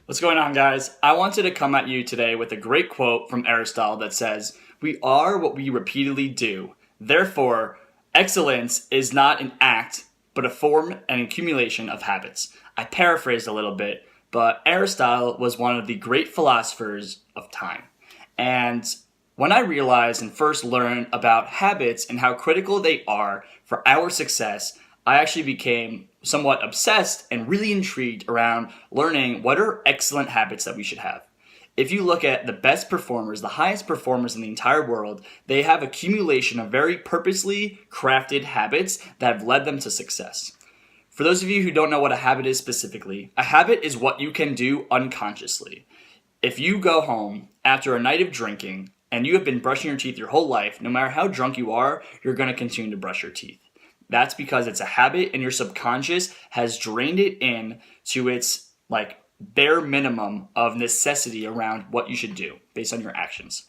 What's going on, guys? I wanted to come at you today with a great quote from Aristotle that says, "We are what we repeatedly do. Therefore, excellence is not an act, but a form and accumulation of habits." I paraphrased a little bit, but Aristotle was one of the great philosophers of time. And when I realized and first learned about habits and how critical they are for our success, I actually became somewhat obsessed and really intrigued around learning what are excellent habits that we should have. If you look at the best performers, the highest performers in the entire world, they have accumulation of very purposely crafted habits that have led them to success. For those of you who don't know what a habit is specifically, a habit is what you can do unconsciously. If you go home after a night of drinking and you have been brushing your teeth your whole life, no matter how drunk you are, you're going to continue to brush your teeth. That's because it's a habit and your subconscious has drained it in to its bare minimum of necessity around what you should do based on your actions.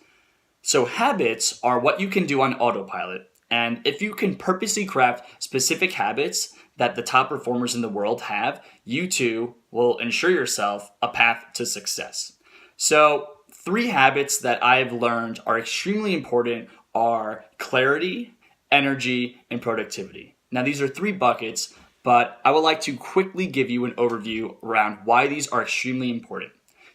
So habits are what you can do on autopilot. And if you can purposely craft specific habits that the top performers in the world have, you too will ensure yourself a path to success. So 3 habits that I've learned are extremely important are clarity, energy, and productivity. Now, these are 3 buckets, but I would like to quickly give you an overview around why these are extremely important.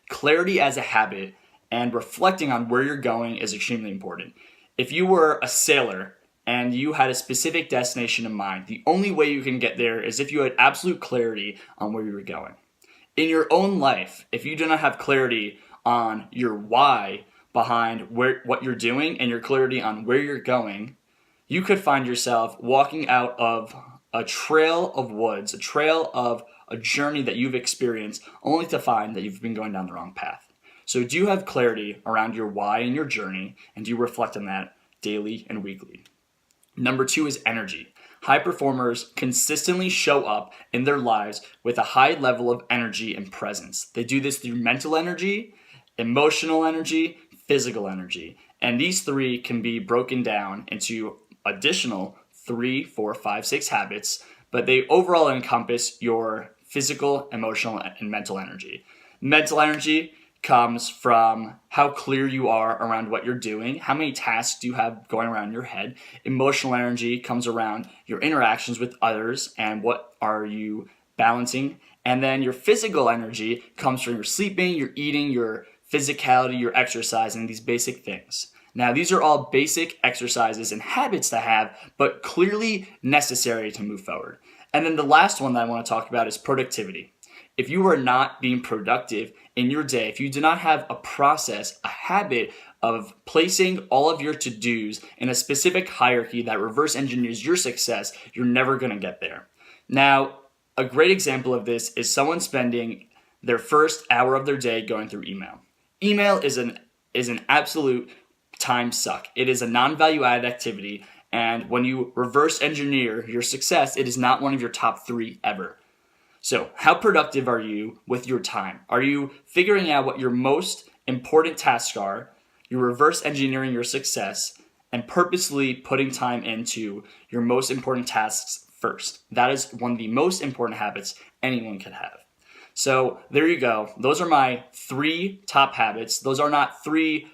Clarity as a habit and reflecting on where you're going is extremely important. If you were a sailor and you had a specific destination in mind, the only way you can get there is if you had absolute clarity on where you were going. In your own life, if you do not have clarity on your why behind what you're doing and your clarity on where you're going, you could find yourself walking out of a trail of woods, a trail of a journey that you've experienced, only to find that you've been going down the wrong path. So do you have clarity around your why and your journey, and do you reflect on that daily and weekly? Number 2 is energy. High performers consistently show up in their lives with a high level of energy and presence. They do this through mental energy, emotional energy, physical energy. And these 3 can be broken down into additional 3, 4, 5, 6 habits, but they overall encompass your physical, emotional, and mental energy. Mental energy comes from how clear you are around what you're doing, how many tasks do you have going around your head. Emotional energy comes around your interactions with others and what are you balancing. And then your physical energy comes from your sleeping, your eating, your physicality, your exercise, and these basic things. Now, these are all basic exercises and habits to have, but clearly necessary to move forward. And then the last one that I want to talk about is productivity. If you are not being productive in your day, if you do not have a process, a habit of placing all of your to-dos in a specific hierarchy that reverse engineers your success, you're never going to get there. Now, a great example of this is someone spending their first hour of their day going through email. Email is an absolute time suck. It is a non-value added activity, and when you reverse engineer your success, it is not one of your top 3 ever. So how productive are you with your time? Are you figuring out what your most important tasks are? You're reverse engineering your success and purposely putting time into your most important tasks first. That is one of the most important habits anyone could have. So there you go. Those are my 3 top habits. Those are not 3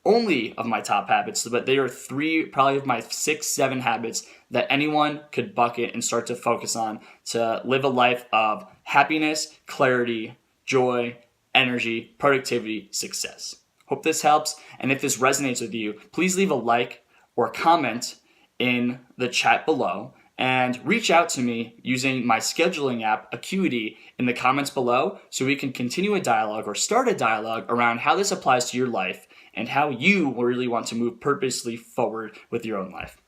only of my top habits, but they are 3 probably of my 6, 7 habits that anyone could bucket and start to focus on to live a life of happiness, clarity, joy, energy, productivity, success. Hope this helps, and if this resonates with you, please leave a like or comment in the chat below and reach out to me using my scheduling app, Acuity, in the comments below so we can continue a dialogue or start a dialogue around how this applies to your life and how you really want to move purposely forward with your own life.